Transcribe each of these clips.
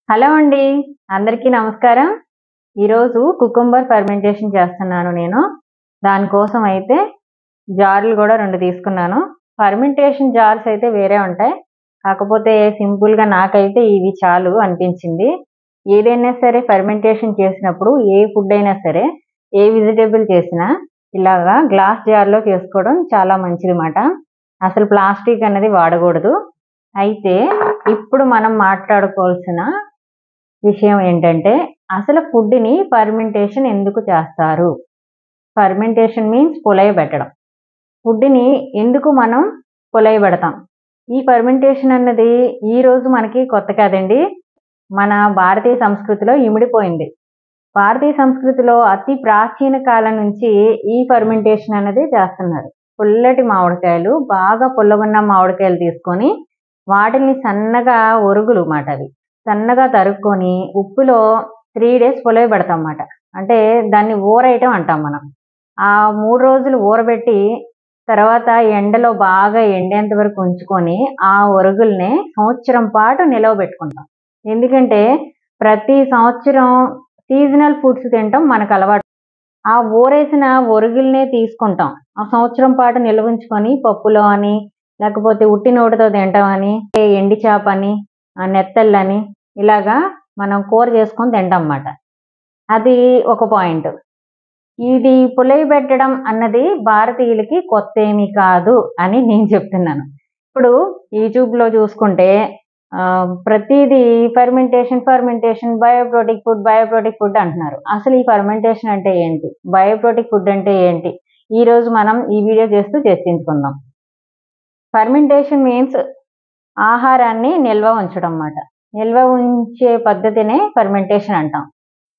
Hello అండి. అందరికీ నమస్కారం. ఈరోజు కుకుంబర్ ఫెర్మెంటేషన్ చేస్తున్నాను నేను. దానికోసం అయితే జార్‌లు గూడా 2 తీసుకున్నాను. ఫెర్మెంటేషన్ జార్స్ అయితే వేరే ఉంటాయి. కాకపోతే సింపుల్‌గా నాకైతే ఇవి చాలు అనిపించింది. ఏదైనా సరే ఫెర్మెంటేషన్ చేసినప్పుడు ఏ ఫుడ్ అయినా సరే, ఏ వెజిటబుల్ చేసినా ఇలాగా గ్లాస్ జార్‌లో చేసుకోవడం చాలా మంచిదిమాట. అసలు ప్లాస్టిక్ అన్నది వాడకూడదు. అయితే ఇప్పుడు మనం మాట్లాడుకోవాల్సిన విషయం ఏంటంటే, అసలు ఫుడ్‌ని ఫెర్మెంటేషన్ ఎందుకు చేస్తారు? ఫెర్మెంటేషన్ మీన్స్ పులయబెట్టడం. ఫుడ్‌ని ఎందుకు మనం పులయబెడతాం? ఈ ఫెర్మెంటేషన్ అన్నది ఈరోజు మనకి కొత్త కాదండి. మన భారతీయ సంస్కృతిలో ఇమిడిపోయింది. భారతీయ సంస్కృతిలో అతి ప్రాచీన కాలం నుంచి ఈ ఫెర్మెంటేషన్ అనేది చేస్తున్నారు. పుల్లటి మామిడికాయలు, బాగా పుల్లగున్న మామిడికాయలు తీసుకొని, వాటిల్ని సన్నగా ఒరుగులు మాట అవి. సన్నగా తరుక్కొని ఉప్పులో 3 డేస్ పులయబెడతాం మాట. అంటే దాన్ని ఊరేయటం అంటాం మనం. ఆ 3 రోజులు ఊరబెట్టి తర్వాత ఎండలో బాగా ఎండేంత వరకు ఉంచుకొని, ఆ ఒరుగుల్ని సంవత్సరం పాటు నిలవబెట్టుకుంటాం. ఎందుకంటే ప్రతి సంవత్సరం సీజనల్ ఫుడ్స్ తినటం మనకలవాటు. ఆ ఊరేసిన ఒరుగుల్నే తీసుకుంటాం. ఆ సంవత్సరం పాటు నిల్వుంచుకొని పప్పులో అని, లేకపోతే ఉట్టి నోటితో తింటాం అని, ఎండి చేపని, నెత్తళ్ళని ఇలాగా మనం కూర చేసుకొని తింటాం మాట. అది ఒక పాయింట్. ఇది పులియబెట్టడం అన్నది భారతీయులకి కొత్తేమీ కాదు అని నేను చెప్తున్నాను. ఇప్పుడు యూట్యూబ్‌లో చూసుకుంటే ప్రతీదీ బయోప్రోటిక్ ఫుడ్ అంటున్నారు. అసలు ఈ ఫెర్మెంటేషన్ అంటే ఏంటి? బయోప్రోటిక్ ఫుడ్ అంటే ఏంటి? ఈరోజు మనం ఈ వీడియో చేస్తూ చర్చించుకుందాం. ఫెర్మెంటేషన్ మీన్స్ ఆహారాన్ని నిల్వ ఉంచడం మాట. నిల్వ ఉంచే పద్ధతినే ఫెర్మెంటేషన్ అంటాం.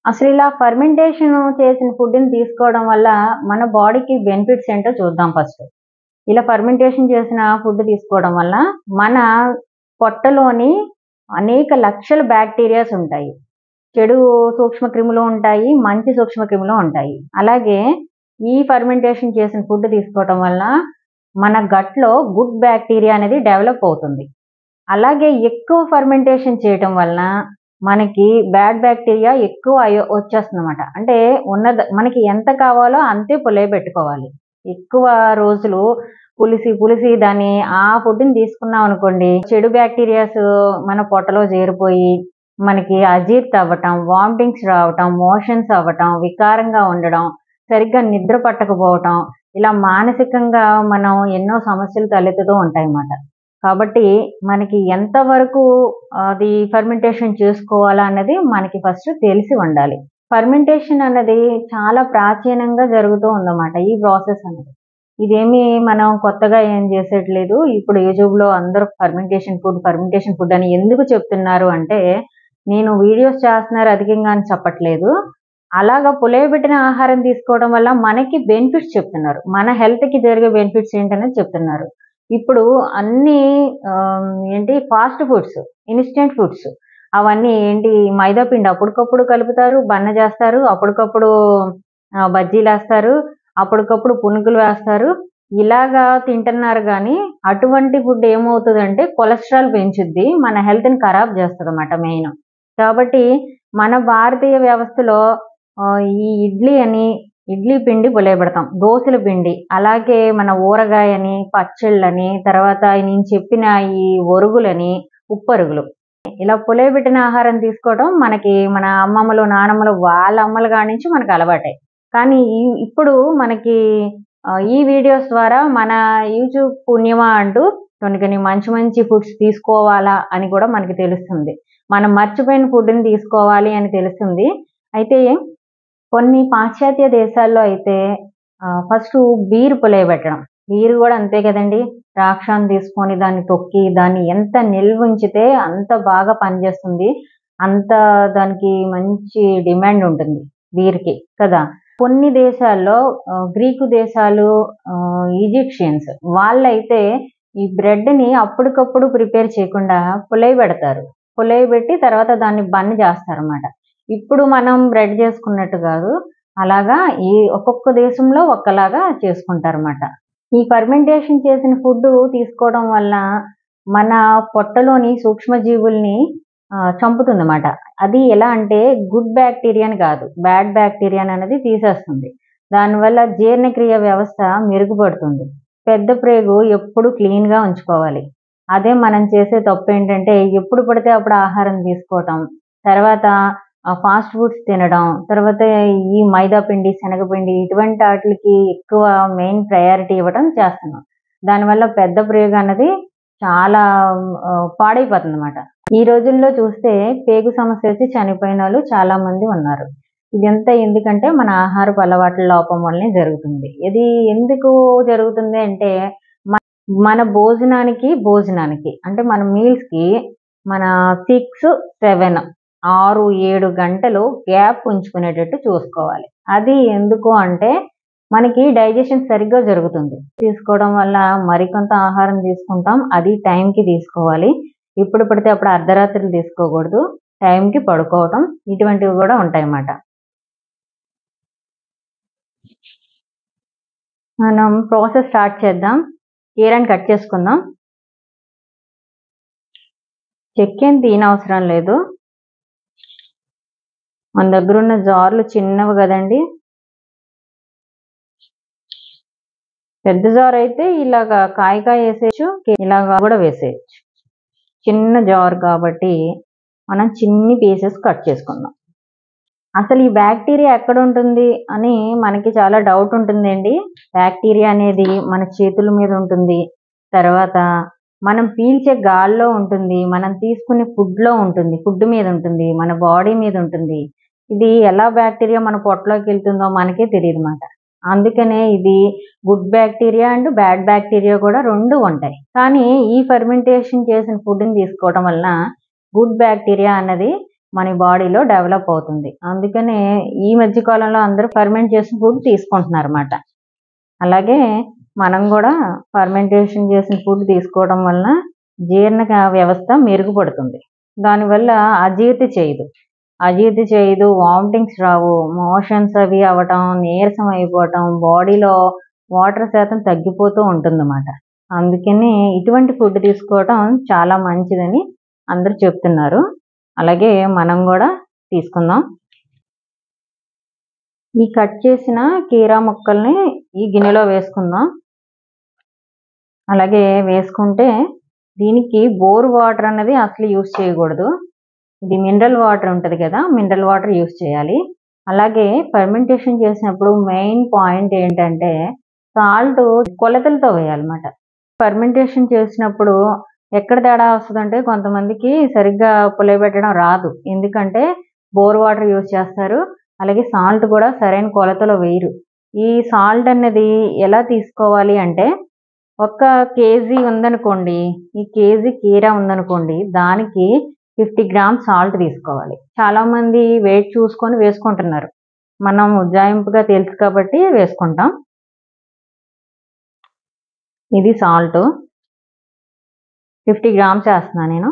అసలు ఇలా ఫెర్మెంటేషన్ చేసిన ఫుడ్‌ని తీసుకోవడం వల్ల మన బాడీకి బెనిఫిట్స్ ఏంటో చూద్దాం ఫస్ట్. ఇలా ఫెర్మెంటేషన్ చేసిన ఫుడ్ తీసుకోవడం వల్ల మన పొట్టలోని అనేక లక్షల బ్యాక్టీరియాస్ ఉంటాయి. చెడు సూక్ష్మక్రిములు ఉంటాయి, మంచి సూక్ష్మక్రిములు ఉంటాయి. అలాగే ఈ ఫెర్మెంటేషన్ చేసిన ఫుడ్ తీసుకోవడం వల్ల మన గట్‌లో గుడ్ బ్యాక్టీరియా అనేది డెవలప్ అవుతుంది. అలాగే ఎక్కువ ఫెర్మెంటేషన్ చేయటం వలన మనకి బ్యాడ్ బ్యాక్టీరియా ఎక్కువ వచ్చేస్తుందన్నమాట. అంటే మనకి ఎంత కావాలో అంతే పులియబెట్టుకోవాలి. ఎక్కువ రోజులు పులిసి దాన్ని ఆ ఫుడ్‌ని తీసుకున్నాం అనుకోండి, చెడు బ్యాక్టీరియాస్ మన పొట్టలో చేరిపోయి మనకి అజీర్తి అవ్వటం, వామిటింగ్స్ రావటం, మోషన్స్ అవ్వటం, వికారంగా ఉండడం, సరిగ్గా నిద్ర పట్టకపోవటం, ఇలా మానసికంగా మనం ఎన్నో సమస్యలు తలెత్తుతూ ఉంటాయన్నమాట. కాబట్టి మనకి ఎంతవరకు అది ఫెర్మెంటేషన్ చేసుకోవాలా అన్నది మనకి ఫస్ట్ తెలిసి ఉండాలి. ఫెర్మెంటేషన్ అన్నది చాలా ప్రాచీనంగా జరుగుతూ ఉందన్నమాట ఈ ప్రాసెస్ అనేది. ఇదేమి మనం కొత్తగా ఏం చేసేట్లేదు. ఇప్పుడు యూట్యూబ్‌లో అందరూ ఫెర్మెంటేషన్ ఫుడ్ అని ఎందుకు చెప్తున్నారు అంటే, నేను వీడియోస్ చేస్తున్నారు అధికంగా అని చెప్పట్లేదు. అలాగా పులియబెట్టిన ఆహారం తీసుకోవడం వల్ల మనకి బెనిఫిట్స్ చెప్తున్నారు. మన హెల్త్‌కి జరిగే బెనిఫిట్స్ ఏంటనేది చెప్తున్నారు. ఇప్పుడు అన్నీ ఫాస్ట్ ఫుడ్స్, ఇన్‌స్టంట్ ఫుడ్స్ అవన్నీ మైదా పిండి అప్పటికప్పుడు కలుపుతారు, బన్న చేస్తారు, అప్పటికప్పుడు బజ్జీలేస్తారు, అప్పటికప్పుడు పునుగులు వేస్తారు. ఇలాగా తింటున్నారు గానీ, అటువంటి ఫుడ్ ఏమవుతదంటే కొలెస్ట్రాల్ పెంచుద్ది. మన హెల్త్‌ని ఖరాబ్ చేస్తదన్నమాట మెయిన్. కాబట్టి మన భారతీయ వ్యవస్థలో ఈ ఇడ్లీ పిండి పులియబెడతాం. దోసల పిండి, అలాగే మన ఊరగాయని, పచ్చళ్ళని, తర్వాత నేను చెప్పిన ఈ ఒరుగులని, ఉప్పరుగులు. ఇలా పులియబెట్టిన ఆహారం తీసుకోవడం మనకి మన అమ్మమ్మలు, నానమ్మలు వాళ్ళ అమ్మల కాడి నుంచి మనకు అలవాటే. కానీ ఇప్పుడు మనకి ఈ వీడియోస్ ద్వారా మన యూట్యూబ్ పుణ్యమా అంటూ కొన్ని మంచి ఫుడ్స్ తీసుకోవాలా అని కూడా మనకి తెలుస్తుంది. మనం మర్చిపోయిన ఫుడ్‌ని తీసుకోవాలి అని తెలుస్తుంది. అయితే కొన్ని పాశ్చాత్య దేశాల్లో అయితే ఫస్టు బీర్ పులియబెట్టడం. బీర్ గూడా అంతే కదండీ! ద్రాక్షను తీసుకొని దాన్ని తొక్కి, దాన్ని ఎంత నిల్వుంచితే అంత బాగా పనిచేస్తుంది. అంత దానికి మంచి డిమాండ్ ఉంటుంది బీర్‌కి కదా! కొన్ని దేశాల్లో గ్రీకు దేశాలు, ఈజిప్షియన్స్ వాళ్ళైతే ఈ బ్రెడ్‌ని అప్పటికప్పుడు ప్రిపేర్ చేయకుండా పులియబెడతారు. పులియబెట్టి తర్వాత దాన్ని బన్ చేస్తారన్నమాట. ఇప్పుడు మనం బ్రెడ్ చేసుకున్నట్టు కాదు. అలాగా ఈ ఒక్కొక్క దేశంలో ఒక్కలాగా చేసుకుంటారన్నమాట. ఈ ఫెర్మెంటేషన్ చేసిన ఫుడ్ తీసుకోవడం వల్ల మన పొట్టలోని సూక్ష్మజీవుల్ని చంపుతుందన్నమాట. అది ఎలా అంటే గుడ్ బ్యాక్టీరియాని కాదు, బ్యాడ్ బ్యాక్టీరియాని అనేది తీసేస్తుంది. దానివల్ల జీర్ణక్రియ వ్యవస్థ మెరుగుపడుతుంది. పెద్ద ప్రేగు ఎప్పుడు క్లీన్‌గా ఉంచుకోవాలి. అదే మనం చేసే తప్పేంటంటే ఎప్పుడు పడితే అప్పుడు ఆహారం తీసుకోవటం, తర్వాత ఫాస్ట్ ఫుడ్స్ తినడం, తర్వాత ఈ మైదా పిండి, శనగపిండి ఇటువంటి ఆటిలకి ఎక్కువ మెయిన్ ప్రయారిటీ ఇవ్వటం చేస్తున్నాం. దానివల్ల పెద్ద ప్రేగు అన్నది చాలా పాడైపోతుందన్నమాట. ఈ రోజుల్లో చూస్తే పేగు సమస్య వచ్చి చనిపోయినోళ్ళు చాలా మంది ఉన్నారు. ఇదంతా ఎందుకంటే మన ఆహారపు అలవాట్ల లోపం వల్లనే జరుగుతుంది. ఇది ఎందుకు జరుగుతుంది అంటే మన భోజనానికి అంటే మన మీల్స్‌కి మన 6, 7 6, 7 గంటలు గ్యాప్ ఉంచుకునేటట్టు చూసుకోవాలి. అది ఎందుకు అంటే మనకి డైజెషన్ సరిగ్గా జరుగుతుంది. తీసుకోవడం వల్ల మరికొంత ఆహారం తీసుకుంటాం. అది టైంకి తీసుకోవాలి. ఎప్పుడు పడితే అప్పుడు అర్ధరాత్రులు తీసుకోకూడదు. టైంకి పడుకోవటం ఇటువంటివి కూడా ఉంటాయన్నమాట. మనం ప్రాసెస్ స్టార్ట్ చేద్దాం. కీరాని కట్ చేసుకుందాం. చెక్కేం తీయనవసరం లేదు. మన దగ్గర ఉన్న జార్లు చిన్నవి కదండి. పెద్ద జార్ అయితే ఇలాగా కాయ వేసేయచ్చు, ఇలాగా కూడా వేసేయచ్చు. చిన్న జార్ కాబట్టి మనం చిన్ని పీసెస్ కట్ చేసుకుందాం. అసలు ఈ బ్యాక్టీరియా ఎక్కడ ఉంటుంది అని మనకి చాలా డౌట్ ఉంటుందండి. బ్యాక్టీరియా అనేది మన చేతుల మీద ఉంటుంది, తర్వాత మనం పీల్చే గాల్లో ఉంటుంది, మనం తీసుకునే ఫుడ్లో ఉంటుంది, ఫుడ్ మీద ఉంటుంది, మన బాడీ మీద ఉంటుంది. ఇది ఎలా బ్యాక్టీరియా మన పొట్టలోకి వెళ్తుందో మనకే తెలియదు అన్నమాట. అందుకనే ఇది good bacteria and bad bacteria కూడా రెండు ఉంటాయి. కానీ ఈ ఫర్మెంటేషన్ చేసిన ఫుడ్ని తీసుకోవడం వలన గుడ్ బ్యాక్టీరియా అన్నది మన బాడీలో డెవలప్ అవుతుంది. అందుకనే ఈ మధ్య కాలంలో అందరూ ఫర్మెంట్ చేసిన ఫుడ్ తీసుకుంటున్నారు అన్నమాట. అలాగే మనం కూడా ఫర్మెంటేషన్ చేసిన ఫుడ్ తీసుకోవడం వలన జీర్ణ వ్యవస్థ మెరుగుపడుతుంది. దానివల్ల అజీర్తి చేయదు, వామిటింగ్స్ రావు, మోషన్స్ అవి అవ్వటం, నీరసం అయిపోవటం, బాడీలో వాటర్ శాతం తగ్గిపోతూ ఉంటుందన్నమాట. అందుకని ఇటువంటి ఫుడ్ తీసుకోవటం చాలా మంచిదని అందరూ చెప్తున్నారు. అలాగే మనం కూడా తీసుకుందాం. ఈ కట్ చేసిన కీరా ముక్కల్ని ఈ గిన్నెలో వేసుకుందాం. అలాగే వేసుకుంటే దీనికి బోర్ వాటర్ అన్నది అసలు యూస్ చేయకూడదు. ఇది మినరల్ వాటర్ ఉంటుంది కదా, మినరల్ వాటర్ యూస్ చేయాలి. అలాగే ఫర్మెంటేషన్ చేసినప్పుడు మెయిన్ పాయింట్ ఏంటంటే సాల్ట్ కొలతలతో వేయాలన్నమాట. ఫర్మెంటేషన్ చేసినప్పుడు ఎక్కడ తేడా వస్తుందంటే కొంతమందికి సరిగ్గా పులియబెట్టడం రాదు. ఎందుకంటే బోర్ వాటర్ యూస్ చేస్తారు. అలాగే సాల్ట్ కూడా సరైన కొలతలో వేయరు. ఈ సాల్ట్ అన్నది ఎలా తీసుకోవాలి అంటే, ఒక కేజీ ఉందనుకోండి, ఈ కేజీ కీరా ఉందనుకోండి, దానికి 50 గ్రామ్స్ సాల్ట్ తీసుకోవాలి. చాలా మంది వెయిట్ చూసుకొని వేసుకుంటున్నారు. మనం ఉజ్జాయింపుగా తెలుసు కాబట్టి వేసుకుంటాం. ఇది సాల్ట్ 50 గ్రామ్స్ వేస్తున్నాను నేను.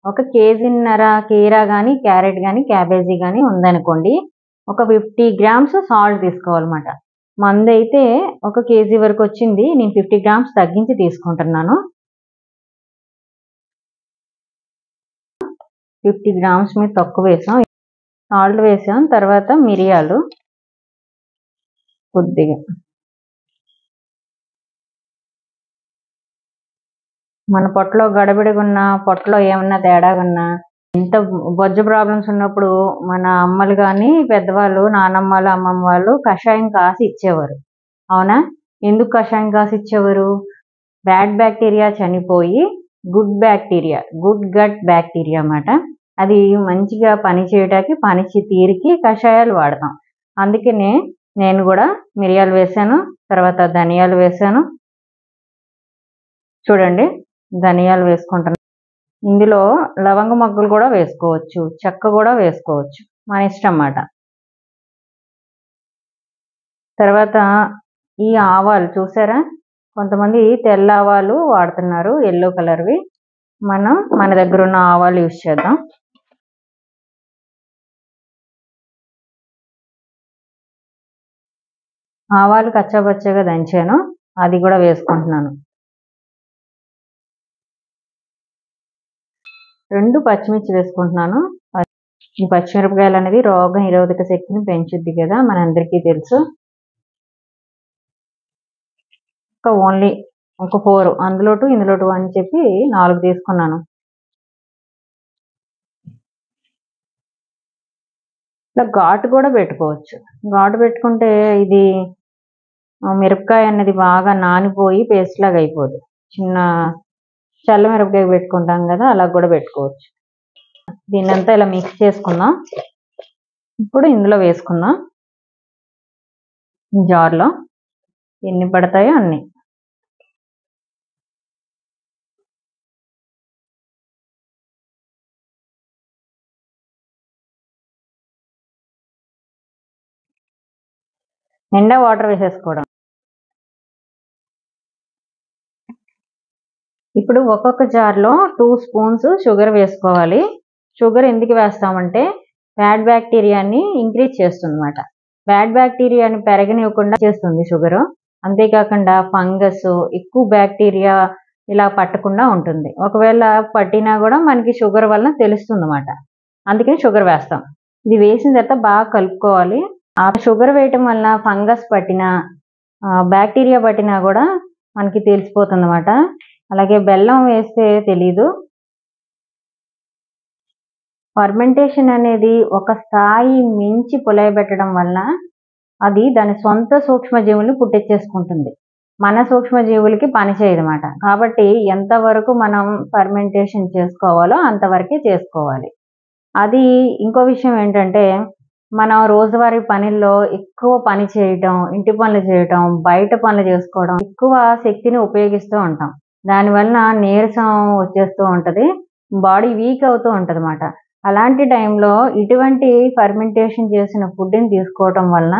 ఒక కేజీన్నర కీరా కానీ, క్యారెట్ కానీ, క్యాబేజీ కానీ ఉందనుకోండి, ఒక 50 గ్రామ్స్ సాల్ట్ తీసుకోవాలన్నమాట. మందైతే ఒక కేజీ వరకు వచ్చింది, నేను 50 గ్రామ్స్ తగ్గించి తీసుకుంటున్నాను. 50 గ్రామ్స్ మీద తక్కువ వేసాం. సాల్ట్ వేసాం, తర్వాత మిరియాలు కొద్దిగా, మన పొట్టలో గడబిడిగా ఉన్న, పొట్టలో ఏమన్నా తేడాగా ఉన్నా, ఇంత బొజ్జు ప్రాబ్లమ్స్ ఉన్నప్పుడు మన అమ్మలు కానీ పెద్దవాళ్ళు, నానమ్మలు, అమ్మమ్మ వాళ్ళు కషాయం కాసి ఇచ్చేవారు. అవునా? ఎందుకు కషాయం కాసి ఇచ్చేవారు? బ్యాడ్ బ్యాక్టీరియా చనిపోయి గుడ్ గట్ బ్యాక్టీరియా అన్నమాట, అది మంచిగా పని చేయడానికి, తీరికి కషాయాలు వాడతాం. అందుకనే నేను కూడా మిరియాలు వేసాను, తర్వాత ధనియాలు వేసాను. చూడండి, ధనియాలు వేసుకుంటున్నాను. ఇందులో లవంగ మొగ్గలు కూడా వేసుకోవచ్చు, చెక్క కూడా వేసుకోవచ్చు, మన ఇష్టం అన్నమాట. తర్వాత ఈ ఆవాలు చూసారా, కొంతమంది తెల్ల ఆవాలు వాడుతున్నారు, ఎల్లో కలర్వి. మనం మన దగ్గర ఉన్న ఆవాలు యూస్ చేద్దాం. ఆవాలు కచ్చాపచ్చగా దంచాను, అది కూడా వేసుకుంటున్నాను. 2 పచ్చిమిర్చి వేసుకుంటున్నాను. ఈ పచ్చిమిరపకాయలు అనేది రోగ నిరోధక శక్తిని పెంచుద్ది కదా, మనందరికీ తెలుసు. ఓన్లీ ఒక 4, అందులో 2 ఇందులో 2 అని చెప్పి 4 తీసుకున్నాను. ఇలా ఘాటు కూడా పెట్టుకోవచ్చు. ఘాటు పెట్టుకుంటే ఇది మిరపకాయ అనేది బాగా నానిపోయి పేస్ట్ లాగా అయిపోదు. చిన్న చల్ల మిరపకాయ పెట్టుకుంటాం కదా, అలా కూడా పెట్టుకోవచ్చు. దీన్నంతా ఇలా మిక్స్ చేసుకుందాం. ఇప్పుడు ఇందులో వేసుకుందాం. జార్లో ఎన్ని పడతాయో అన్ని. నిండా వాటర్ వేసేసుకోవడం. ఇప్పుడు ఒక్కొక్క జార్లో 2 స్పూన్స్ షుగర్ వేసుకోవాలి. షుగర్ ఎందుకు వేస్తామంటే బ్యాడ్ బ్యాక్టీరియాని ఇంక్రీజ్ చేస్తుంది అన్నమాట. బ్యాడ్ బ్యాక్టీరియాని పెరగనివ్వకుండా చేస్తుంది షుగర్. అంతేకాకుండా ఫంగస్, ఎక్కువ బ్యాక్టీరియా ఇలా పట్టకుండా ఉంటుంది. ఒకవేళ పట్టినా కూడా మనకి షుగర్ వలన తెలుస్తుంది అన్నమాట. అందుకని షుగర్ వేస్తాం. ఇది వేసిన తర్వాత బాగా కలుపుకోవాలి. ఆ షుగర్ వేయటం వలన ఫంగస్ పట్టినా బ్యాక్టీరియా పట్టినా కూడా మనకి తెలిసిపోతుంది అన్నమాట. అలాగే బెల్లం వేస్తే తెలీదు. ఫర్మెంటేషన్ అనేది ఒక స్థాయి మించి పులయబెట్టడం వలన అది దాని సొంత సూక్ష్మజీవుల్ని పుట్టించేసుకుంటుంది. మన సూక్ష్మజీవులకి పని చేయదన్నమాట. కాబట్టి ఎంతవరకు మనం ఫర్మెంటేషన్ చేసుకోవాలో అంతవరకే చేసుకోవాలి. అది ఇంకో విషయం ఏంటంటే, మనం రోజువారీ పనుల్లో ఎక్కువ పని చేయటం, ఇంటి పనులు చేయటం, బయట పనులు చేసుకోవడం, ఎక్కువ శక్తిని ఉపయోగిస్తూ ఉంటాం. దానివలన నీరసం వచ్చేస్తూ ఉంటుంది, బాడీ వీక్ అవుతూ ఉంటుంది అన్నమాట. అలాంటి టైంలో ఇటువంటి ఫర్మెంటేషన్ చేసిన ఫుడ్ని తీసుకోవటం వలన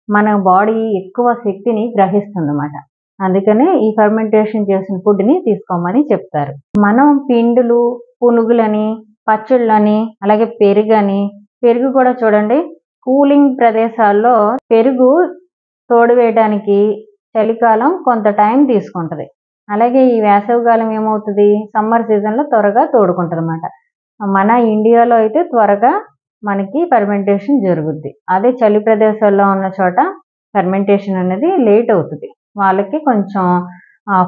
మన బాడీ ఎక్కువ శక్తిని గ్రహిస్తుంది అన్నమాట. అందుకనే ఈ ఫర్మెంటేషన్ చేసిన ఫుడ్ని తీసుకోమని చెప్తారు. మనం పిండులు, పునుగులని, పచ్చళ్ళని, అలాగే పెరుగు కూడా చూడండి, కూలింగ్ ప్రదేశాల్లో పెరుగు తోడు వేయడానికి చలికాలం కొంత టైం తీసుకుంటుంది. అలాగే ఈ వేసవికాలం ఏమవుతుంది, సమ్మర్ సీజన్లో త్వరగా తోడుకుంటుంది అన్నమాట. మన ఇండియాలో అయితే త్వరగా మనకి ఫర్మెంటేషన్ జరుగుద్ది. అదే చలి ప్రదేశాల్లో ఉన్న చోట ఫర్మెంటేషన్ అనేది లేట్ అవుతుంది. వాళ్ళకి కొంచెం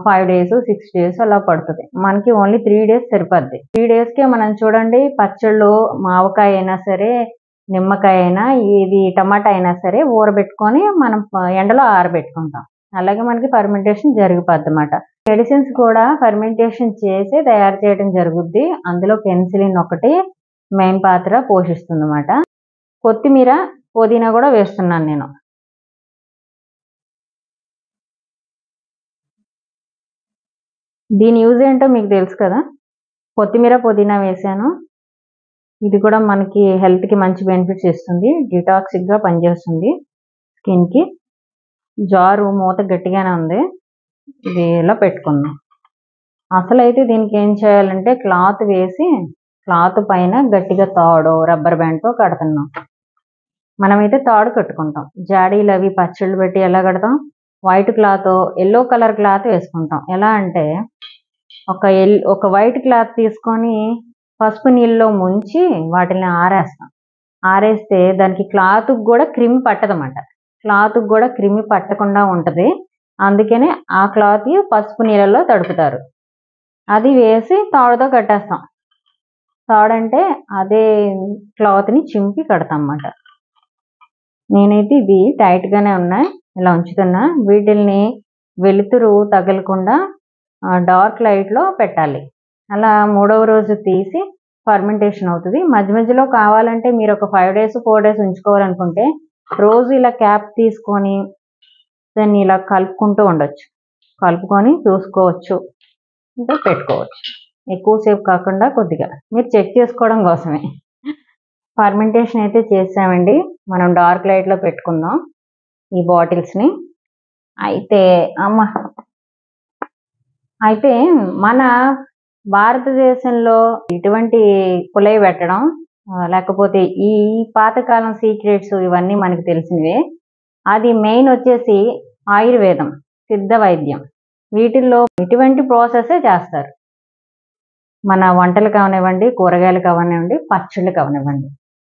5 days 6 days అలా పడుతుంది. మనకి ఓన్లీ 3 days సరిపోద్ది. 3 daysకే మనం చూడండి, పచ్చళ్ళు మావకాయ అయినా సరే, నిమ్మకాయ అయినా, ఇది టమాటా అయినా సరే ఊరబెట్టుకొని మనం ఎండలో ఆరబెట్టుకుంటాం. అలాగే మనకి ఫర్మెంటేషన్ జరిగిపోద్ది అన్నమాట. మెడిసిన్స్ కూడా ఫర్మెంటేషన్ చేసి తయారు చేయడం జరుగుద్ది. అందులో పెన్సిలిన్ ఒకటి మెయిన్ పాత్ర పోషిస్తుంది అన్నమాట. కొత్తిమీర, పుదీనా కూడా వేస్తున్నాను నేను. దీని యూజ్ ఏంటో మీకు తెలుసు కదా. కొత్తిమీర, పుదీనా వేసాను. ఇది కూడా మనకి హెల్త్కి మంచి బెనిఫిట్స్ ఇస్తుంది. డిటాక్సిక్గా పనిచేస్తుంది స్కిన్కి. జారు మూత గట్టిగానే ఉంది. ఇది ఇలా పెట్టుకుందాం. అసలు అయితే దీనికి ఏం చేయాలంటే క్లాత్ వేసి క్లాత్ పైన గట్టిగా తాడో రబ్బర్ బ్యాండ్తో కడుతున్నాం. మనమైతే తాడు కట్టుకుంటాం. జాడీలు అవి పచ్చళ్ళు పెట్టి ఎలా కడతాం, white cloth, yellow colour cloth వేసుకుంటాం. ఎలా అంటే ఒక వైట్ క్లాత్ తీసుకొని పసుపు నీళ్ళలో ముంచి వాటిని ఆరేస్తాం. ఆరేస్తే దానికి క్లాత్ కూడా క్రిమి పట్టదన్నమాట. క్లాత్ కూడా క్రిమి పట్టకుండా ఉంటుంది. అందుకనే ఆ క్లాత్ పసుపు నీళ్ళలో తడుపుతారు. అది వేసి తాడుతో కట్టేస్తాం. తాడంటే అదే క్లాత్ని చింపి కడతాం అన్నమాట. నేనైతే ఇది టైట్గానే ఉన్నాయి, ఇలా ఉంచుతున్నా. వీటిల్ని వెలుతురు తగలకుండా డార్క్ లైట్లో పెట్టాలి. అలా 3వ రోజు తీసి ఫర్మెంటేషన్ అవుతుంది. మధ్య మధ్యలో కావాలంటే మీరు ఒక 5 days 4 days ఉంచుకోవాలనుకుంటే రోజు ఇలా క్యాప్ తీసుకొని దాన్ని ఇలా కలుపుకుంటూ ఉండొచ్చు. కలుపుకొని చూసుకోవచ్చు, ఇంకా పెట్టుకోవచ్చు. ఎక్కువసేపు కాకుండా కొద్దిగా మీరు చెక్ చేసుకోవడం కోసమే. ఫర్మెంటేషన్ అయితే చేసామండి. మనం డార్క్ లైట్లో పెట్టుకుందాం ఈ బాటిల్స్ని. అయితే మన భారతదేశంలో ఇటువంటి పులై పెట్టడం, లేకపోతే ఈ పాతకాలం సీక్రెట్స్ ఇవన్నీ మనకు తెలిసినవే. అది మెయిన్ వచ్చేసి ఆయుర్వేదం, సిద్ధ వైద్యం. వీటిల్లో ఇటువంటి ప్రాసెసే చేస్తారు. మన వంటలు కావనివ్వండి, కూరగాయలు కావనివ్వండి, పచ్చళ్ళు కావనివ్వండి.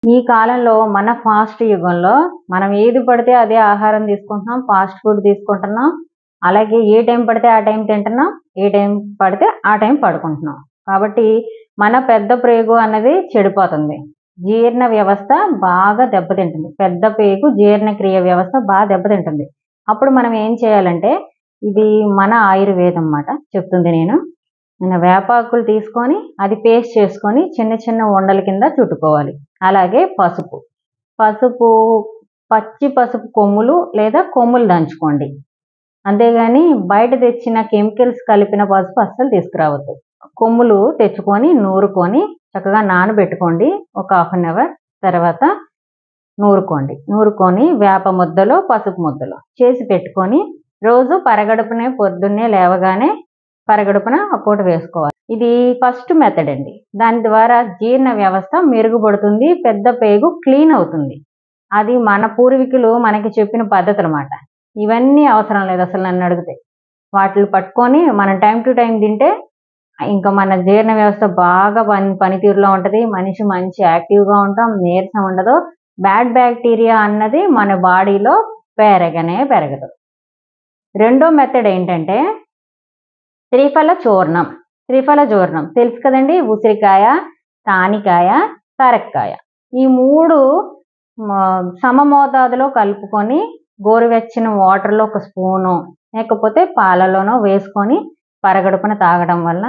ఈ కాలంలో మన ఫాస్ట్ యుగంలో మనం ఏది పడితే అదే ఆహారం తీసుకుంటున్నాం, ఫాస్ట్ ఫుడ్ తీసుకుంటున్నాం. అలాగే ఏ టైం పడితే ఆ టైం తింటున్నాం, ఏ టైం పడితే ఆ టైం పడుకుంటున్నాం. కాబట్టి మన పెద్ద ప్రేగు అన్నది చెడిపోతుంది. జీర్ణ వ్యవస్థ బాగా దెబ్బతింటుంది. పెద్ద పేగు జీర్ణక్రియ వ్యవస్థ బాగా దెబ్బతింటుంది. అప్పుడు మనం ఏం చేయాలంటే, ఇది మన ఆయుర్వేదం మాట చెప్తుంది నేను. వేపాకులు తీసుకొని అది పేస్ట్ చేసుకొని చిన్న చిన్న ఉండల కింద చుట్టుకోవాలి. అలాగే పసుపు పచ్చి పసుపు కొమ్ములు లేదా కొమ్ములు దంచుకోండి. అంతేగాని బయట తెచ్చిన కెమికల్స్ కలిపిన పసుపు అస్సలు తీసుకురావద్దు. కొమ్ములు తెచ్చుకొని నూరుకొని చక్కగా నానబెట్టుకోండి. ఒక 1/2 అవర్ తర్వాత నూరుకొని వేప ముద్దలో పసుపు ముద్దలో చేసి పెట్టుకొని రోజు పరగడుపునే పొద్దున్నే లేవగానే పరగడుపున ఒక పూట వేసుకోవాలి. ఇది ఫస్ట్ మెథడ్ అండి. దాని ద్వారా జీర్ణ వ్యవస్థ మెరుగుపడుతుంది, పెద్ద పేగు క్లీన్ అవుతుంది. అది మన పూర్వీకులు మనకి చెప్పిన పద్ధతులు అన్నమాట. ఇవన్నీ అవసరం లేదు అసలు నన్ను అడిగితే. వాటిని పట్టుకొని మనం టైం టు టైం తింటే ఇంకా మన జీర్ణ వ్యవస్థ బాగా పనితీరులో ఉంటుంది. మనిషి మంచి యాక్టివ్గా ఉంటాం, నీరసం ఉండదు. బ్యాడ్ బ్యాక్టీరియా అన్నది మన బాడీలో పెరగనే పెరగదు. రెండో మెథడ్ ఏంటంటే త్రిఫల చూర్ణం తెలుసు కదండి. ఉసిరికాయ, తానికాయ, సరక్కాయ ఈ 3 సమమోతాదులో కలుపుకొని గోరువెచ్చని వాటర్లో 1 స్పూను లేకపోతే పాలలోనో వేసుకొని పరగడుపున తాగడం వల్ల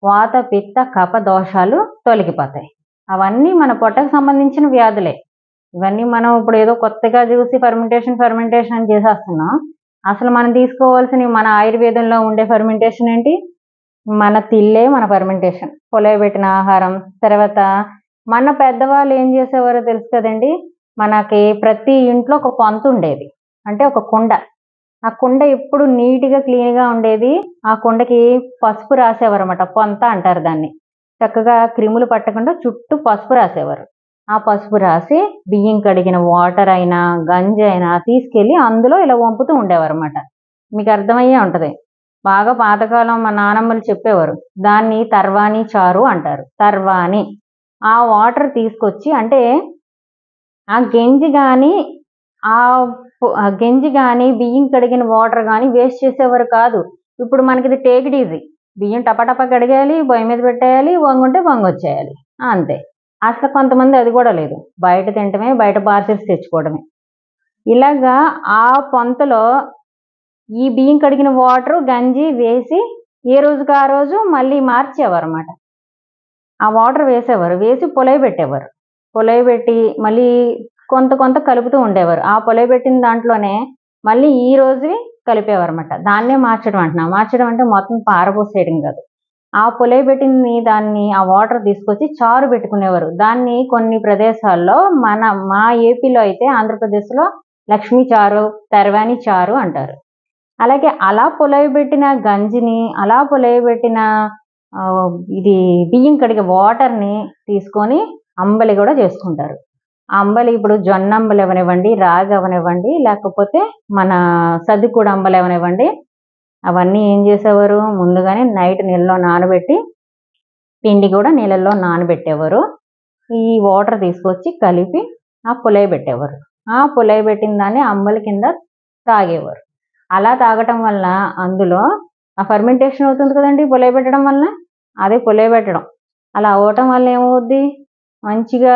వాత పిత్త కఫ దోషాలు తొలగిపోతాయి. అవన్నీ మన పొట్టకు సంబంధించిన వ్యాధులే. ఇవన్నీ మనం ఇప్పుడు ఏదో కొత్తగా చూసి ఫర్మెంటేషన్ అని చేసేస్తున్నాం. అసలు మనం తీసుకోవాల్సిన మన ఆయుర్వేదంలో ఉండే ఫర్మెంటేషన్ ఏంటి? మన తిల్లే మన ఫర్మెంటేషన్. పొలయబెట్టిన ఆహారం. తర్వాత మన పెద్దవాళ్ళు ఏం చేసేవారో తెలుసు కదండి. మనకి ప్రతి ఇంట్లో ఒక పొంత ఉండేది, అంటే ఒక కుండ. ఆ కుండ ఎప్పుడు నీట్గా క్లీన్గా ఉండేది. ఆ కుండకి పసుపు రాసేవారు అన్నమాట. పొంత అంటారు దాన్ని. చక్కగా క్రిములు పట్టకుండా చుట్టూ పసుపు రాసేవారు. ఆ పసుపు రాసి బియ్యం కడిగిన వాటర్ అయినా గంజి అయినా తీసుకెళ్ళి అందులో ఇలా వంపుతూ ఉండేవారు అన్నమాట. మీకు అర్థమయ్యే ఉంటుంది. బాగా పాతకాలం మా నానమ్మలు చెప్పేవారు. దాన్ని తర్వాణి చారు అంటారు. తర్వాణి. ఆ వాటర్ తీసుకొచ్చి, అంటే ఆ గంజి కానీ బియ్యం కడిగిన వాటర్ కానీ వేస్ట్ చేసేవారు కాదు. ఇప్పుడు మనకి ఇది టేక్ ఇట్ ఈజీ. బియ్యం టపటప కడిగేయాలి, పొయ్యి మీద పెట్టేయాలి, వంగుంటే వంగొచ్చేయాలి, అంతే. అసలు కొంతమంది అది కూడా లేదు. బయట తింటమే, బయట పార్సిల్స్ తెచ్చుకోవడమే. ఇలాగా ఆ పొంతలో ఈ బియ్యం కడిగిన వాటర్ గంజి వేసి ఏ రోజుకి ఆ రోజు మళ్ళీ మార్చేవారు అన్నమాట. ఆ వాటర్ వేసేవారు, వేసి పొలయబెట్టేవారు. పొలయబెట్టి మళ్ళీ కొంత కలుపుతూ ఉండేవారు. ఆ పొలయబెట్టిన దాంట్లోనే మళ్ళీ ఈ రోజువి కలిపేవారు అన్నమాట. దాన్నే మార్చడం అంటున్నాం. మార్చడం అంటే మొత్తం పారబోసేయడం కాదు. ఆ పొలయబెట్టింది దాన్ని ఆ వాటర్ తీసుకొచ్చి చారు పెట్టుకునేవారు. దాన్ని కొన్ని ప్రదేశాల్లో మా ఏపీలో అయితే ఆంధ్రప్రదేశ్లో లక్ష్మీ చారు, తర్వాణి చారు అంటారు. అలాగే అలా పొలయబెట్టిన గంజిని, అలా పొలయబెట్టిన ఇది బియ్యం కడిగే వాటర్ని తీసుకొని అంబలి కూడా చేసుకుంటారు. ఆ అంబలి ఇప్పుడు జొన్న అంబలి అవనివ్వండి, రాగి అవనివ్వండి, లేకపోతే మన సద్దికూడ అంబలి అవనివ్వండి, అవన్నీ ఏం చేసేవారు, ముందుగానే నైట్ నీళ్ళలో నానబెట్టి పిండి కూడా నీళ్ళల్లో నానబెట్టేవారు. ఈ వాటర్ తీసుకొచ్చి కలిపి ఆ పొలయబెట్టేవారు. ఆ పొలయబెట్టిన దాన్ని అంబలి కింద తాగేవారు. అలా తాగటం వల్ల అందులో ఆ ఫర్మెంటేషన్ అవుతుంది కదండి పొలయబెట్టడం వల్ల. అదే పొలయబెట్టడం అలా అవటం వల్ల ఏమవుద్ది, మంచిగా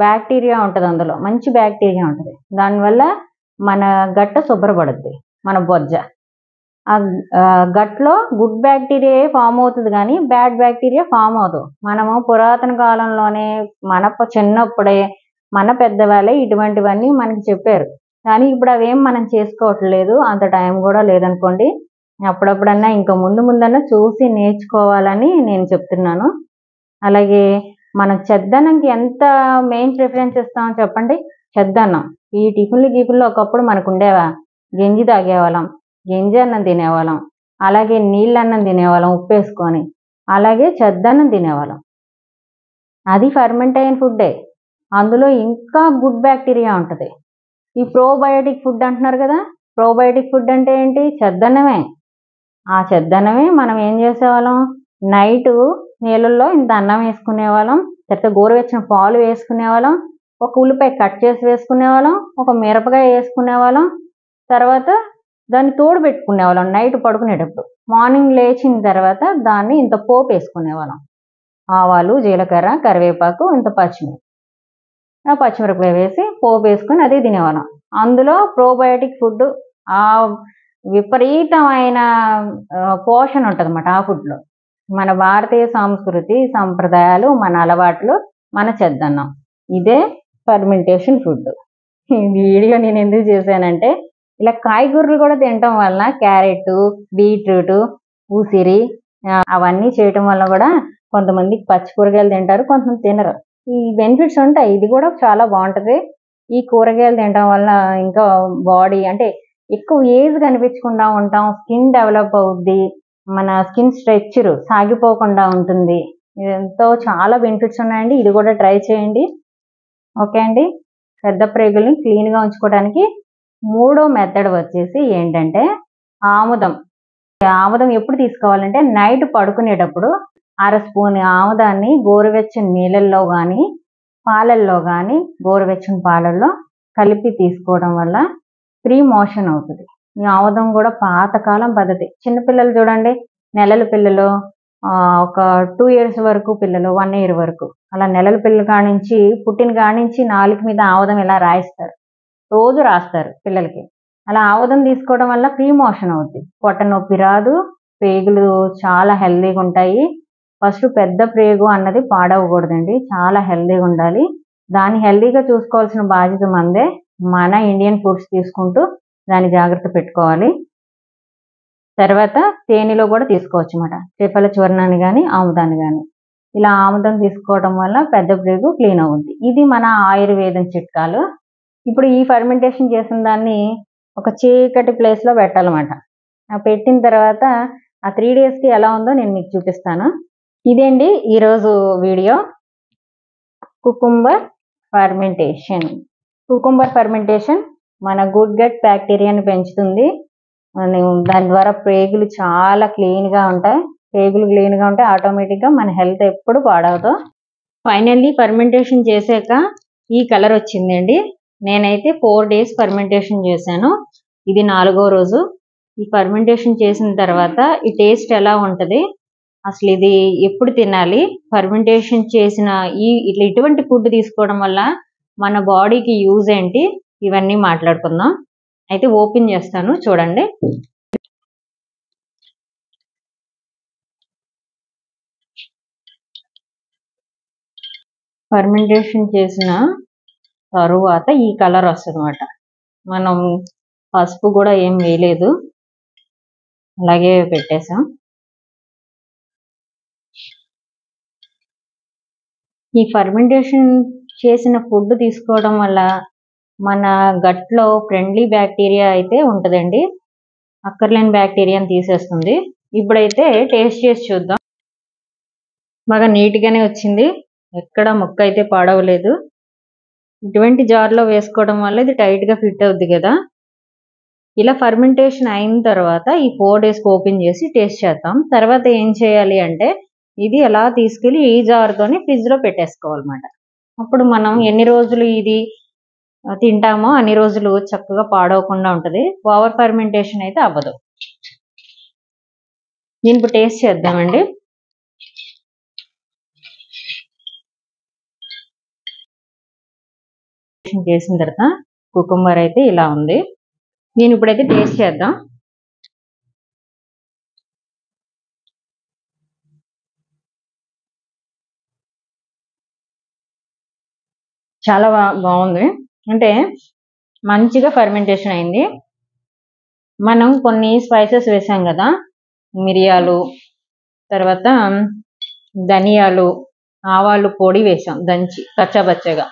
బ్యాక్టీరియా ఉంటుంది, అందులో మంచి బ్యాక్టీరియా ఉంటుంది. దానివల్ల మన గట్ట శుభ్రపడుద్ది, మన బొజ్జ. ఆ గట్లో గుడ్ బ్యాక్టీరియా ఫామ్ అవుతుంది కానీ బ్యాడ్ బ్యాక్టీరియా ఫామ్ అవ్వదు. మనము పురాతన కాలంలోనే చిన్నప్పుడే మన పెద్దవాళ్ళే ఇటువంటివన్నీ మనకి చెప్పారు. కానీ ఇప్పుడు అవేం మనం చేసుకోవట్లేదు, అంత టైం కూడా లేదనుకోండి. అప్పుడప్పుడన్నా ఇంకా ముందన్నా చూసి నేర్చుకోవాలని నేను చెప్తున్నాను. అలాగే మనం చెద్దన్నంకి ఎంత మెయిన్ ప్రిఫరెన్స్ ఇస్తామో చెప్పండి. చెద్దన్నం. ఈ టిఫిన్లు ఒకప్పుడు మనకు ఉండేవా? గంజి తాగేవాళ్ళం, గంజి అన్నం తినేవాళ్ళం, అలాగే నీళ్ళన్నం తినేవాళ్ళం ఉప్పేసుకొని, అలాగే చెద్దన్నం తినేవాళ్ళం. అది ఫర్మెంట్ అయిన ఫుడ్డే. అందులో ఇంకా గుడ్ బ్యాక్టీరియా ఉంటుంది. ఈ ప్రోబయోటిక్ ఫుడ్ అంటున్నారు కదా. ప్రోబయోటిక్ ఫుడ్ అంటే ఏంటి? చెద్దన్నమే. ఆ చెద్దన్నమే మనం ఏం చేసేవాళ్ళం, నైటు నీళ్ళల్లో ఇంత అన్నం వేసుకునే వాళ్ళం, తర్వాత గోరువెచ్చని పాలు వేసుకునే వాళ్ళం, ఒక ఉల్లిపాయ కట్ చేసి వేసుకునే వాళ్ళం, ఒక మిరపకాయ వేసుకునే వాళ్ళం, తర్వాత దాన్ని తోడు పెట్టుకునే వాళ్ళం నైట్ పడుకునేటప్పుడు. మార్నింగ్ లేచిన తర్వాత దాన్ని ఇంత పోపు వేసుకునే వాళ్ళం. ఆవాలు, జీలకర్ర, కరివేపాకు, ఇంత పచ్చిమిరపకాయ వేసి పోపు వేసుకొని అది తినేవాళ్ళం. అందులో ప్రోబయోటిక్ ఫుడ్, ఆ విపరీతమైన పోషణ ఉంటుంది అన్నమాట ఆ ఫుడ్లో. మన భారతీయ సంస్కృతి సంప్రదాయాలు, మన అలవాట్లు, మన చెద్దన్నం, ఇదే ఫర్మెంటేషన్ ఫుడ్. ఈ వీడియో నేను ఎందుకు చేశానంటే, ఇలా కాయగూరలు కూడా తినటం వల్ల క్యారెట్, బీట్రూట్, ఉసిరి అవన్నీ చేయటం వల్ల కూడా కొంతమంది పచ్చి కూరగాయలు తింటారు, కొంతమంది తినరు. ఈ బెనిఫిట్స్ ఉంటాయి. ఇది కూడా చాలా బాగుంటుంది. ఈ కూరగాయలు తినడం వల్ల ఇంకా బాడీ అంటే ఎక్కువ ఏజ్ కనిపించకుండా ఉంటాం, స్కిన్ డెవలప్ అవుద్ది, మన స్కిన్ స్ట్రెచ్చర్ సాగిపోకుండా ఉంటుంది. ఎంతో చాలా బెనిఫిట్స్ ఉన్నాయండి. ఇది కూడా ట్రై చేయండి. ఓకే అండి. పెద్ద ప్రేగుల్ని క్లీన్గా ఉంచుకోవడానికి మూడో మెథడ్ వచ్చేసి ఏంటంటే ఆముదం. ఆముదం ఎప్పుడు తీసుకోవాలంటే నైట్ పడుకునేటప్పుడు 1/2 స్పూన్ ఆముదాన్ని గోరువెచ్చని నీళ్ళల్లో కానీ పాలల్లో కానీ గోరువెచ్చని పాలల్లో కలిపి తీసుకోవడం వల్ల ఫ్రీ మోషన్ అవుతుంది. ఈ ఆముదం కూడా పాతకాలం పద్ధతి. చిన్నపిల్లలు చూడండి, నెలల పిల్లలు, ఒక 2 years వరకు పిల్లలు, 1 year వరకు, అలా నెలల పిల్లల కానించి పుట్టిన కానించి నాలుగు మీద ఆముదం ఇలా రాయిస్తారు, రోజు రాస్తారు పిల్లలకి. అలా ఆముదం తీసుకోవడం వల్ల ఫ్రీ మోషన్ అవుద్ది, పొట్ట నొప్పి రాదు, ప్రేగులు చాలా హెల్దీగా ఉంటాయి. ఫస్ట్ పెద్ద ప్రేగు అన్నది పాడవకూడదండి, చాలా హెల్దీగా ఉండాలి. దాన్ని హెల్దీగా చూసుకోవాల్సిన బాధ్యత మనదే. మన ఇండియన్ ఫుడ్స్ తీసుకుంటూ దాన్ని జాగ్రత్త పెట్టుకోవాలి. తర్వాత తేనెలో కూడా తీసుకోవచ్చు అన్నమాట, త్రిఫల చూర్ణాన్ని కానీ ఆముదాన్ని కానీ. ఇలా ఆముదం తీసుకోవడం వల్ల పెద్ద ప్రేగు క్లీన్ అవుద్ది. ఇది మన ఆయుర్వేదం చిట్కాలు. ఇప్పుడు ఈ ఫర్మెంటేషన్ చేసిన దాన్ని ఒక చీకటి ప్లేస్లో పెట్టాలన్నమాట. పెట్టిన తర్వాత ఆ 3 daysకి ఎలా ఉందో నేను మీకు చూపిస్తాను. ఇదేండి ఈరోజు video. Cucumber fermentation. Cucumber fermentation మన గుడ్ గట్ బ్యాక్టీరియాని పెంచుతుంది. దాని ద్వారా ప్రేగులు చాలా క్లీన్గా ఉంటాయి. ప్రేగులు క్లీన్గా ఉంటే ఆటోమేటిక్గా మన హెల్త్ ఎప్పుడు పాడవదు. ఫైనల్లీ ఫర్మెంటేషన్ చేశాక ఈ కలర్ వచ్చిందండి. నేనైతే 4 days ఫర్మెంటేషన్ చేశాను. ఇది 4వ రోజు. ఈ ఫర్మెంటేషన్ చేసిన తర్వాత ఈ టేస్ట్ ఎలా ఉంటుంది, అసలు ఇది ఎప్పుడు తినాలి, ఫర్మెంటేషన్ చేసిన ఇటువంటి ఫుడ్ తీసుకోవడం వల్ల మన బాడీకి యూజ్ ఏంటి, ఇవన్నీ మాట్లాడుకుందాం. అయితే ఓపెన్ చేస్తాను, చూడండి. ఫర్మెంటేషన్ చేసిన తరువాత ఈ కలర్ వస్తుంది అన్నమాట. మనం పసుపు కూడా ఏం వేయలేదు, అలాగే పెట్టేసాం. ఈ ఫర్మెంటేషన్ చేసిన ఫుడ్ తీసుకోవడం వల్ల మన గట్లో ఫ్రెండ్లీ బ్యాక్టీరియా అయితే ఉంటుందండి, అక్కర్లేని బ్యాక్టీరియాని తీసేస్తుంది. ఇప్పుడైతే టేస్ట్ చేసి చూద్దాం. బాగా నీట్గానే వచ్చింది, ఎక్కడ ముక్క అయితే పాడవలేదు. ఇటువంటి జార్లో వేసుకోవడం వల్ల ఇది టైట్గా ఫిట్ అవుద్ది కదా. ఇలా ఫర్మెంటేషన్ అయిన తర్వాత ఈ 4 daysకి ఓపెన్ చేసి టేస్ట్ చేద్దాం. తర్వాత ఏం చేయాలి అంటే ఇది ఎలా తీసుకెళ్ళి ఈ జార్తోని ఫ్రిడ్జ్లో పెట్టేసుకోవాలన్నమాట. అప్పుడు మనం ఎన్ని రోజులు ఇది తింటామో అన్ని రోజులు చక్కగా పాడవకుండా ఉంటుంది. ఓవర్ ఫర్మెంటేషన్ అయితే అవ్వదు. నేను ఇప్పుడు టేస్ట్ చేద్దామండి. చేసిన తర్వాత కుకుంబర్ అయితే ఇలా ఉంది. నేను ఇప్పుడైతే టేస్ట్ చేద్దాం. చాలా బాగుంది, అంటే మంచిగా ఫర్మెంటేషన్ అయింది. మనం కొన్ని స్పైసెస్ వేసాం కదా, మిరియాలు, తర్వాత ధనియాలు, ఆవాలు పొడి వేసాం దంచి కచ్చాబచ్చగా,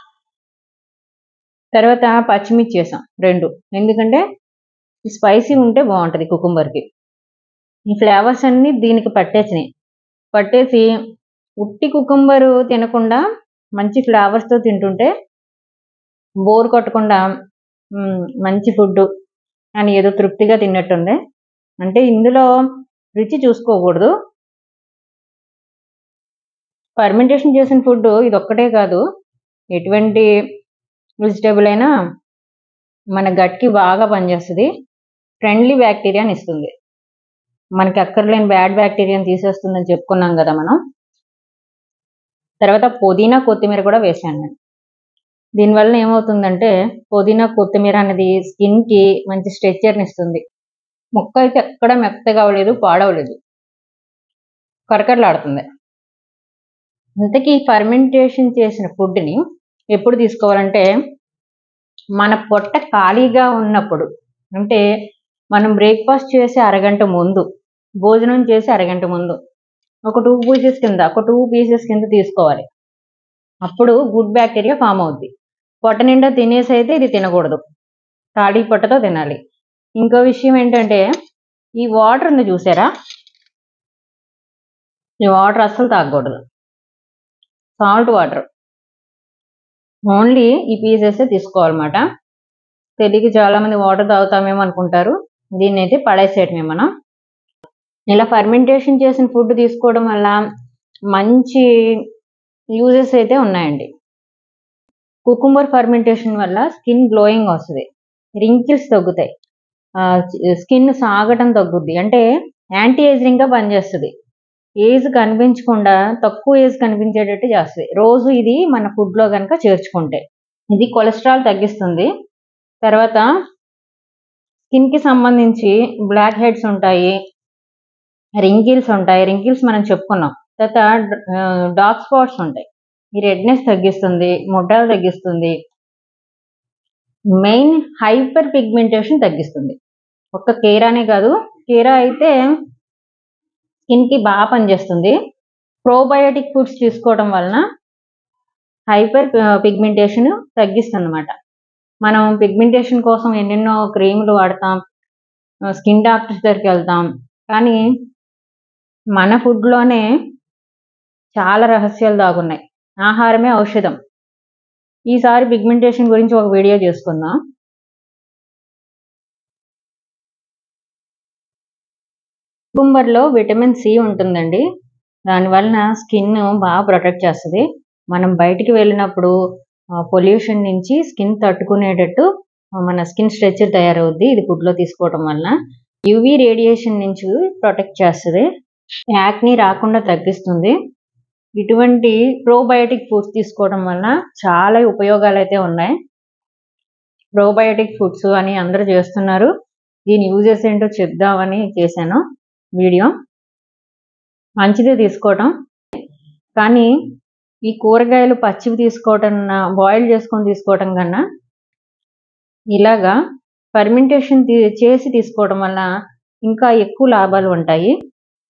తర్వాత పచ్చిమిర్చి వేసాం 2, ఎందుకంటే స్పైసీ ఉంటే బాగుంటుంది కుకుంబర్కి. ఈ ఫ్లేవర్స్ అన్నీ దీనికి పట్టేసి ఉట్టి కుకుంబరు తినకుండా మంచి ఫ్లేవర్స్తో తింటుంటే బోర్ కొట్టకుండా మంచి ఫుడ్ అని ఏదో తృప్తిగా తిన్నట్టుంది. అంటే ఇందులో రుచి చూసుకోకూడదు, ఫర్మెంటేషన్ చేసిన ఫుడ్ ఇది ఒక్కటే కాదు, ఎటువంటి వెజిటేబుల్ అయినా మన గట్కి బాగా పనిచేస్తుంది. ఫ్రెండ్లీ బ్యాక్టీరియాని ఇస్తుంది, మనకి అక్కర్లేని బ్యాడ్ బ్యాక్టీరియాని తీసేస్తుందని చెప్పుకున్నాం కదా మనం. తర్వాత పుదీనా కొత్తిమీర కూడా వేసాను నేను. దీనివల్ల ఏమవుతుందంటే పుదీనా కొత్తిమీర అనేది స్కిన్కి మంచి స్ట్రెచ్చర్ని ఇస్తుంది. ముక్క అయితే ఎక్కడ మెత్తగా అవ్వలేదు, పాడవలేదు, కరకరలాడుతుంది. ఇంతకీ ఫర్మెంటేషన్ చేసిన ఫుడ్ని ఎప్పుడు తీసుకోవాలంటే మన పొట్ట ఖాళీగా ఉన్నప్పుడు, అంటే మనం బ్రేక్ఫాస్ట్ చేసి అరగంట ముందు, భోజనం చేసి అరగంట ముందు ఒక 2 పీసెస్ కింద తీసుకోవాలి. అప్పుడు గుడ్ బ్యాక్టీరియా ఫామ్ అవుద్ది. పొట్ట నిండా తినేసి అయితే ఇది తినకూడదు, ఖాళీ పొట్టతో తినాలి. ఇంకో విషయం ఏంటంటే ఈ వాటర్ ఉంది చూసారా, ఈ వాటర్ అస్సలు తాగకూడదు, సాల్ట్ వాటర్. ఓన్లీ ఈ పీసెస్ తీసుకోవాలన్నమాట. తెలియక చాలా మంది వాటర్ తాగుతామేమో అనుకుంటారు, దీన్ని అయితే పడేసేయటమే మనం. ఇలా ఫర్మెంటేషన్ చేసిన ఫుడ్ తీసుకోవడం వల్ల మంచి యూజెస్ అయితే ఉన్నాయండి. కుకుంబర్ ఫర్మెంటేషన్ వల్ల స్కిన్ గ్లోయింగ్ వస్తుంది, రింకిల్స్ తగ్గుతాయి, స్కిన్ సాగటం తగ్గుద్ది, అంటే యాంటీ ఏజింగ్గా పనిచేస్తుంది. ఏజ్ కనిపించకుండా తక్కువ ఏజ్ కనిపించేటట్టు చేస్తుంది రోజు ఇది మన ఫుడ్లో కనుక చేర్చుకుంటే. ఇది కొలెస్ట్రాల్ తగ్గిస్తుంది. తర్వాత స్కిన్కి సంబంధించి బ్లాక్ హెడ్స్ ఉంటాయి, రింకిల్స్ ఉంటాయి, రింకిల్స్ మనం చెప్పుకున్నాం. తర్వాత డార్క్ స్పాట్స్ ఉంటాయి, ఈ రెడ్నెస్ తగ్గిస్తుంది, ముడ్డాలు తగ్గిస్తుంది, మెయిన్ హైపర్ పిగ్మెంటేషన్ తగ్గిస్తుంది. ఒక్క కేరానే కాదు, కేరా అయితే స్కిన్కి బాగా పనిచేస్తుంది. ప్రోబయోటిక్ ఫుడ్స్ తీసుకోవడం వలన హైపర్ పిగ్మెంటేషన్ తగ్గిస్తుంది అన్నమాట. మనం పిగ్మెంటేషన్ కోసం ఎన్నెన్నో క్రీములు వాడతాం, స్కిన్ డాక్టర్స్ దగ్గరికి వెళ్తాం, కానీ మన ఫుడ్లోనే చాలా రహస్యాలు దాగున్నాయి. ఆహారమే ఔషధం. ఈసారి పిగ్మెంటేషన్ గురించి ఒక వీడియో చేసుకుందాం. కుకుంబర్లో విటమిన్ సి ఉంటుందండి, దానివలన స్కిన్ బాగా ప్రొటెక్ట్ చేస్తుంది. మనం బయటికి వెళ్ళినప్పుడు పొల్యూషన్ నుంచి స్కిన్ తట్టుకునేటట్టు మన స్కిన్ స్ట్రెచ్చర్ తయారవుద్ది ఇది ఫుడ్లో తీసుకోవడం వలన. యూవీ రేడియేషన్ నుంచి ప్రొటెక్ట్ చేస్తుంది, యాక్ని రాకుండా తగ్గిస్తుంది. ఇటువంటి ప్రోబయోటిక్ ఫుడ్స్ తీసుకోవడం వలన చాలా ఉపయోగాలు అయితే ఉన్నాయి. ప్రోబయోటిక్ ఫుడ్స్ అని అందరూ చేస్తున్నారు, దీని యూజెస్ ఏంటో చెప్దామని చేశాను వీడియో. మంచిదే తీసుకోవటం, కానీ ఈ కూరగాయలు పచ్చివి తీసుకోవటం, బాయిల్ చేసుకొని తీసుకోవటం కన్నా ఇలాగా ఫర్మెంటేషన్ చేసి తీసుకోవడం వల్ల ఇంకా ఎక్కువ లాభాలు ఉంటాయి.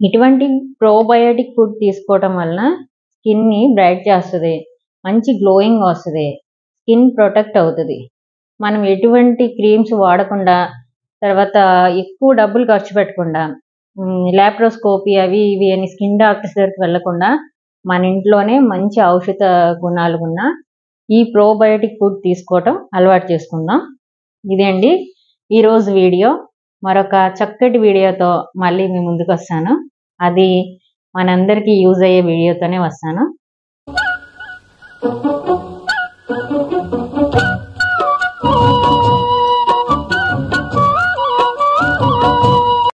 ఇటువంటి ప్రోబయోటిక్ ఫుడ్ తీసుకోవడం వలన స్కిన్ని బ్రైట్ చేస్తుంది, మంచి గ్లోయింగ్ వస్తుంది, స్కిన్ ప్రొటెక్ట్ అవుతుంది. మనం ఎటువంటి క్రీమ్స్ వాడకుండా, తర్వాత ఎక్కువ డబ్బులు ఖర్చు పెట్టకుండా, ల్యాప్రోస్కోపీ అవి ఇవి అని స్కిన్ డాక్టర్స్ దగ్గరికి వెళ్ళకుండా మన ఇంట్లోనే మంచి ఔషధ గుణాలు ఉన్న ఈ ప్రోబయోటిక్ ఫుడ్ తీసుకోవటం అలవాటు చేసుకుందాం. ఇదే అండి ఈరోజు వీడియో. మరొక చక్కటి వీడియోతో మళ్ళీ మీ ముందుకు వస్తాను. అది మనందరికీ యూజ్ అయ్యే వీడియోతోనే వస్తాను.